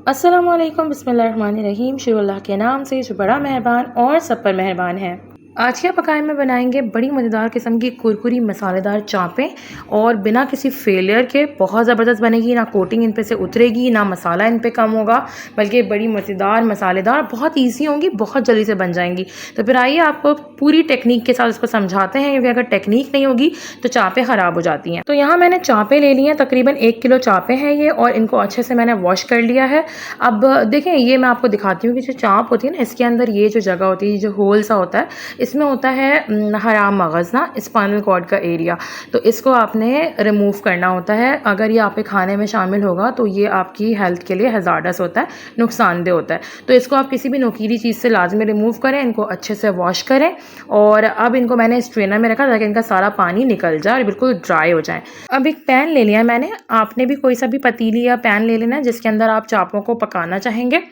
अस्सलामुअलैकुम बिस्मिल्लाहिर्रहमानिर्रहीम। शुरू अल्लाह के नाम से जो बड़ा मेहरबान और सब पर मेहरबान है। आज के पकाए में बनाएंगे बड़ी मज़ेदार किस्म की कुरकुरी मसालेदार चाँपें और बिना किसी फेलियर के बहुत ज़बरदस्त बनेगी। ना कोटिंग इन पे से उतरेगी, ना मसाला इन पे कम होगा, बल्कि बड़ी मज़ेदार मसालेदार बहुत ईजी होंगी, बहुत जल्दी से बन जाएंगी। तो फिर आइए आपको पूरी टेक्निक के साथ इसको समझाते हैं, क्योंकि अगर टेक्निक नहीं होगी तो चाँपें ख़राब हो जाती हैं। तो यहाँ मैंने चाँपें ले ली हैं, तकरीबन 1 किलो चाँपें हैं ये, और इनको अच्छे से मैंने वॉश कर लिया है। अब देखें, ये मैं आपको दिखाती हूँ कि जो चाँप होती है ना, इसके अंदर ये जो जगह होती है, जो होल सा होता है, इसमें होता है हराम मगज़ ना, स्पाइनल कॉर्ड का एरिया। तो इसको आपने रिमूव करना होता है। अगर ये आपके खाने में शामिल होगा तो ये आपकी हेल्थ के लिए हज़ार्डस होता है, नुकसानदेह होता है। तो इसको आप किसी भी नुकीली चीज़ से लाजमी रिमूव करें, इनको अच्छे से वॉश करें। और अब इनको मैंने स्ट्रेनर में रखा ताकि इनका सारा पानी निकल जाए और बिल्कुल ड्राई हो जाए। अब एक पैन ले लिया मैंने, आपने भी कोई सा भी पतीली या पैन ले लेना जिसके अंदर आप चापों को पकाना चाहेंगे,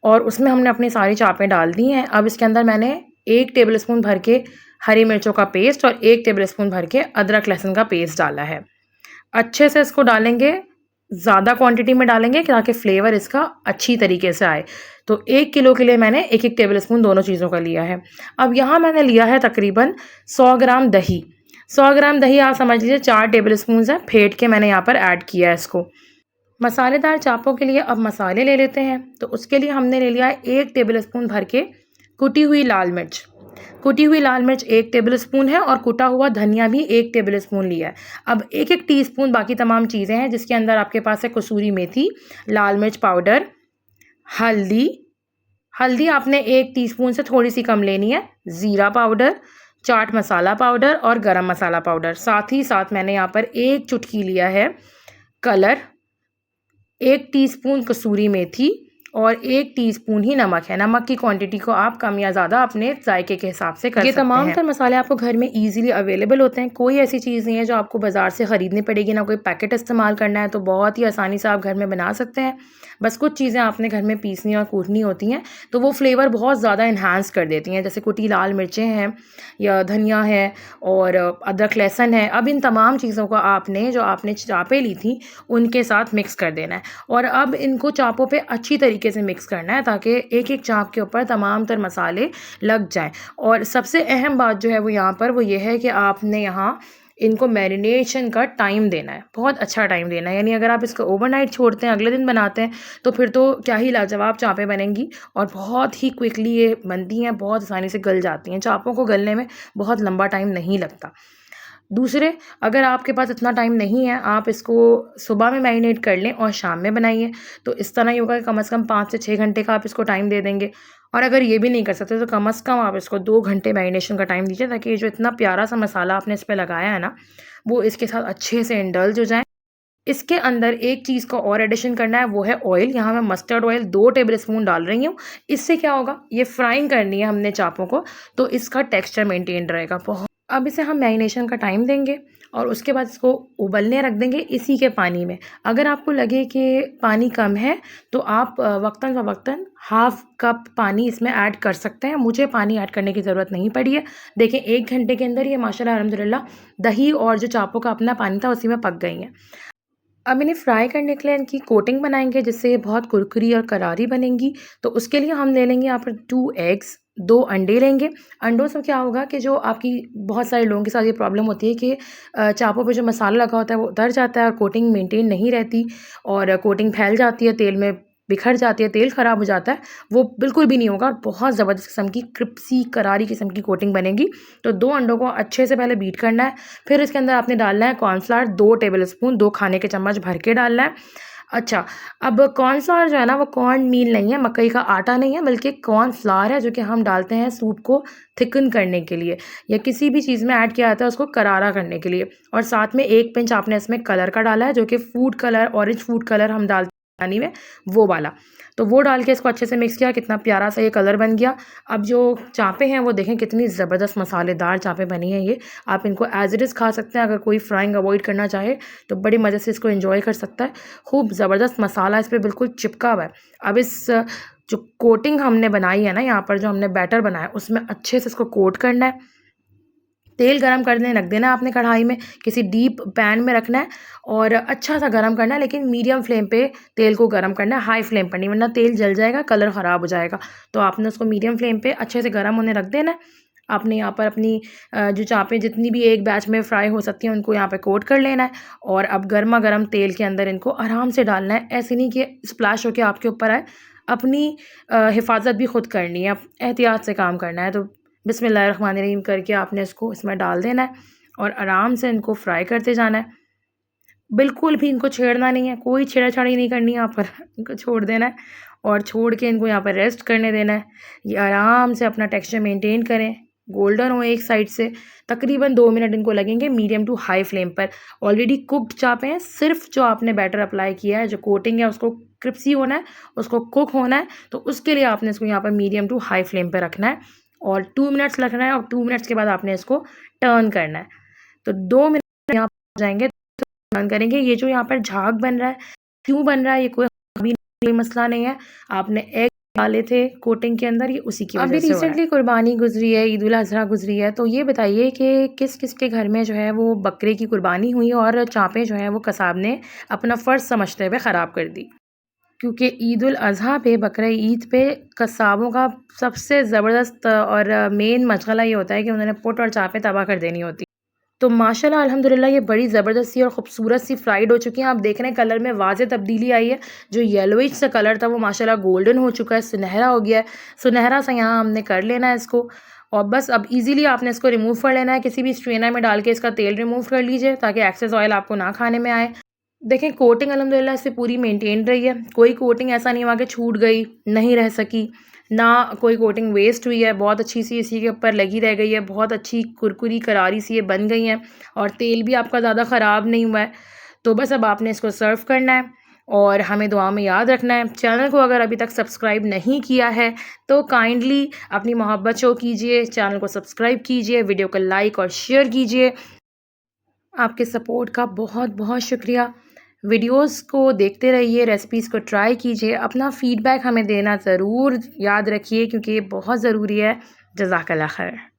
और उसमें हमने अपनी सारी चापें डाल दी हैं। अब इसके अंदर मैंने 1 टेबल स्पून भर के हरी मिर्चों का पेस्ट और 1 टेबल स्पून भर के अदरक लहसुन का पेस्ट डाला है। अच्छे से इसको डालेंगे, ज़्यादा क्वांटिटी में डालेंगे ताकि फ्लेवर इसका अच्छी तरीके से आए। तो 1 किलो के लिए मैंने 1-1 टेबल स्पून दोनों चीज़ों का लिया है। अब यहाँ मैंने लिया है तकरीबन 100 ग्राम दही। 100 ग्राम दही आप समझ लीजिए 4 टेबल स्पून है, फेंट के मैंने यहाँ पर ऐड किया है इसको। मसालेदार चापों के लिए अब मसाले ले लेते हैं। तो उसके लिए हमने ले लिया है 1 टेबल स्पून भर के कुटी हुई लाल मिर्च। कुटी हुई लाल मिर्च 1 टेबल स्पून है, और कुटा हुआ धनिया भी 1 टेबल स्पून लिया है। अब 1-1 टीस्पून बाकी तमाम चीज़ें हैं, जिसके अंदर आपके पास है कसूरी मेथी, लाल मिर्च पाउडर, हल्दी। हल्दी आपने 1 टीस्पून से थोड़ी सी कम लेनी है, ज़ीरा पाउडर, चाट मसाला पाउडर और गरम मसाला पाउडर। साथ ही साथ मैंने यहाँ पर 1 चुटकी लिया है कलर, 1 टीस्पून कसूरी मेथी और 1 टीस्पून ही नमक है। नमक की क्वांटिटी को आप कम या ज़्यादा अपने जायके के हिसाब से कर सकते हैं। ये तमाम तर मसाले आपको घर में इजीली अवेलेबल होते हैं। कोई ऐसी चीज़ नहीं है जो आपको बाज़ार से ख़रीदनी पड़ेगी, ना कोई पैकेट इस्तेमाल करना है, तो बहुत ही आसानी से आप घर में बना सकते हैं। बस कुछ चीज़ें आपने घर में पीसनी और कूटनी होती हैं, तो वो फ्लेवर बहुत ज़्यादा इन्हांस कर देती हैं। जैसे कुटी लाल मिर्चें हैं, या धनिया है, और अदरक लहसुन है। अब इन तमाम चीज़ों को आपने, जो आपने चापें ली थी, उनके साथ मिक्स कर देना है। और अब इनको चापों पे अच्छी तरीके से मिक्स करना है ताकि एक-एक चाप के ऊपर तमाम तर मसाले लग जाएँ। और सबसे अहम बात जो है वो यहाँ पर वो ये है कि आपने यहाँ इनको मैरिनेशन का टाइम देना है, बहुत अच्छा टाइम देना है। यानी अगर आप इसको ओवरनाइट छोड़ते हैं, अगले दिन बनाते हैं, तो फिर तो क्या ही लाजवाब चापें बनेंगी, और बहुत ही क्विकली ये बनती हैं, बहुत आसानी से गल जाती हैं। चापों को गलने में बहुत लंबा टाइम नहीं लगता। दूसरे, अगर आपके पास इतना टाइम नहीं है, आप इसको सुबह में मैरिनेट कर लें और शाम में बनाइए, तो इस तरह ही होगा कि कम से कम 5 से 6 घंटे का आप इसको टाइम दे देंगे। और अगर ये भी नहीं कर सकते तो कम से कम आप इसको 2 घंटे मैरिनेशन का टाइम दीजिए, ताकि ये जो इतना प्यारा सा मसाला आपने इस पे लगाया है ना, वो इसके साथ अच्छे से इंडल्ज हो जाए। इसके अंदर एक चीज़ का और एडिशन करना है, वो है ऑयल। यहाँ मैं मस्टर्ड ऑयल 2 टेबल स्पून डाल रही हूँ। इससे क्या होगा, ये फ्राइंग करनी है हमने चापों को, तो इसका टेक्सचर मेंटेन रहेगा बहुत। अब इसे हम मैरिनेशन का टाइम देंगे और उसके बाद इसको उबलने रख देंगे इसी के पानी में। अगर आपको लगे कि पानी कम है तो आप वक्तन हाफ़ कप पानी इसमें ऐड कर सकते हैं। मुझे पानी ऐड करने की ज़रूरत नहीं पड़ी है। देखिए 1 घंटे के अंदर ये माशाल्लाह अल्हम्दुलिल्लाह दही और जो चापों का अपना पानी था उसी में पक गई हैं। अब इन्हें फ्राई करने के लिए इनकी कोटिंग बनाएंगे, जिससे ये बहुत कुरकुरी और करारी बनेंगी। तो उसके लिए हम ले लेंगे यहाँ पर 2 एग्स, 2 अंडे लेंगे। अंडों से क्या होगा कि जो आपकी बहुत सारे लोगों के साथ ये प्रॉब्लम होती है कि चापों पे जो मसाला लगा होता है वो उतर जाता है और कोटिंग मेंटेन नहीं रहती, और कोटिंग फैल जाती है, तेल में बिखर जाती है, तेल ख़राब हो जाता है। वो बिल्कुल भी नहीं होगा, बहुत ज़बरदस्त किस्म की क्रिस्पी करारी किस्म की कोटिंग बनेगी। तो 2 अंडों को अच्छे से पहले बीट करना है। फिर इसके अंदर आपने डालना है कॉर्नफ्लावर 2 टेबल स्पून, 2 खाने के चम्मच भर के डालना है। अच्छा, अब कॉर्नफ्लावर जो है ना, वो कॉर्न मील नहीं है, मकई का आटा नहीं है, बल्कि कॉर्नफ्लावर है, जो कि हम डालते हैं सूप को थिकन करने के लिए, या किसी भी चीज़ में ऐड किया जाता है उसको करारा करने के लिए। और साथ में 1 पिंच आपने इसमें कलर का डाला है, जो कि food colour, orange food colour हम डालते हैं पानी में, वो वाला। तो वो डाल के इसको अच्छे से मिक्स किया, कितना प्यारा सा ये कलर बन गया। अब जो चापें हैं वो देखें कितनी ज़बरदस्त मसालेदार चापें बनी हैं ये। आप इनको एज़ इट इज़ खा सकते हैं, अगर कोई फ्राइंग अवॉइड करना चाहे तो बड़ी मज़े से इसको एंजॉय कर सकता है। खूब ज़बरदस्त मसाला इस पर बिल्कुल चिपका हुआ है। अब इस जो कोटिंग हमने बनाई है ना, यहाँ पर जो हमने बैटर बनाया उसमें अच्छे से इसको कोट करना है। तेल गरम करने रख देना आपने कढ़ाई में, किसी डीप पैन में रखना है और अच्छा सा गरम करना है, लेकिन मीडियम फ्लेम पे तेल को गरम करना है, हाई फ्लेम पर नहीं, वरना तेल जल जाएगा, कलर ख़राब हो जाएगा। तो आपने उसको मीडियम फ्लेम पे अच्छे से गरम होने रख देना है। आपने यहाँ पर अपनी जो चापें जितनी भी एक बैच में फ्राई हो सकती हैं उनको यहाँ पे कोट कर लेना है और अब गर्मा गर्म तेल के अंदर इनको आराम से डालना है। ऐसे नहीं कि स्प्लैश होकर आपके ऊपर आए, अपनी हिफाजत भी खुद करनी है, एहतियात से काम करना है। तो बिस्मिल्लाहिर्रहमानिर्रहीम करके आपने इसको इसमें डाल देना है और आराम से इनको फ्राई करते जाना है। बिल्कुल भी इनको छेड़ना नहीं है, कोई छेड़ा-छाड़ी नहीं करनी है यहाँ पर। इनको छोड़ देना है और छोड़ के इनको यहाँ पर रेस्ट करने देना है। ये आराम से अपना टेक्सचर मेंटेन करें, गोल्डन हो एक साइड से। तकरीबन 2 मिनट इनको लगेंगे मीडियम टू हाई फ्लेम पर। ऑलरेडी कुक्ड चापें हैं, सिर्फ जो आपने बैटर अप्लाई किया है, जो कोटिंग है उसको क्रिस्पी होना है, उसको कुक होना है, तो उसके लिए आपने इसको यहाँ पर मीडियम टू हाई फ्लेम पर रखना है और 2 मिनट्स रखना है और 2 मिनट्स के बाद आपने इसको टर्न करना है। तो 2 मिनट यहाँ हो जाएँगे बंद करेंगे। ये जो यहाँ पर झाग बन रहा है, क्यों बन रहा है, ये कोई मसला नहीं है। आपने एग डाले थे कोटिंग के अंदर, ये उसी की वजह से हो रहा है। अभी रिसेंटली कुर्बानी गुजरी है, ईद उल अज़हा गुजरी है, तो ये बताइए कि किस किस के घर में जो है वो बकरे की कुर्बानी हुई और चापें जो है वो कसाब ने अपना फ़र्ज़ समझते हुए ख़राब कर दी। क्योंकि ईद उल अज़हा पे, बकरा ईद पे कसाबों का सबसे ज़बरदस्त और मेन मशगला ये होता है कि उन्होंने पुट और चापें तबाह कर देनी होती। तो माशाल्लाह अल्हम्दुलिल्लाह ये बड़ी ज़बरदस्त सी और ख़ूबसूरत सी फ्राइड हो चुकी हैं। आप देख रहे हैं कलर में वाज़ेह तब्दीली आई है। जो येलोइश सा कलर था वो माशाल्लाह गोल्डन हो चुका है, सुनहरा हो गया है। सुनहरा सा यहाँ हमने कर लेना है इसको और बस अब ईज़िली आपने इसको रिमूव कर लेना है। किसी भी स्ट्रेनर में डाल के इसका तेल रिमूव कर लीजिए ताकि एक्सेस ऑयल आपको ना खाने में आए। देखें कोटिंग अल्हम्दुलिल्लाह इससे पूरी मेंटेन रही है। कोई कोटिंग ऐसा नहीं हुआ कि छूट गई, नहीं रह सकी, ना कोई कोटिंग वेस्ट हुई है। बहुत अच्छी सी इसी के ऊपर लगी रह गई है, बहुत अच्छी कुरकुरी करारी सी ये बन गई हैं और तेल भी आपका ज़्यादा ख़राब नहीं हुआ है। तो बस अब आपने इसको सर्व करना है और हमें दुआ में याद रखना है। चैनल को अगर अभी तक सब्सक्राइब नहीं किया है तो काइंडली अपनी मोहब्बत शो कीजिए, चैनल को सब्सक्राइब कीजिए, वीडियो को लाइक और शेयर कीजिए। आपके सपोर्ट का बहुत बहुत शुक्रिया। वीडियोस को देखते रहिए, रेसिपीज़ को ट्राई कीजिए, अपना फ़ीडबैक हमें देना ज़रूर याद रखिए क्योंकि ये बहुत ज़रूरी है। जज़ाकल्लाह खैर।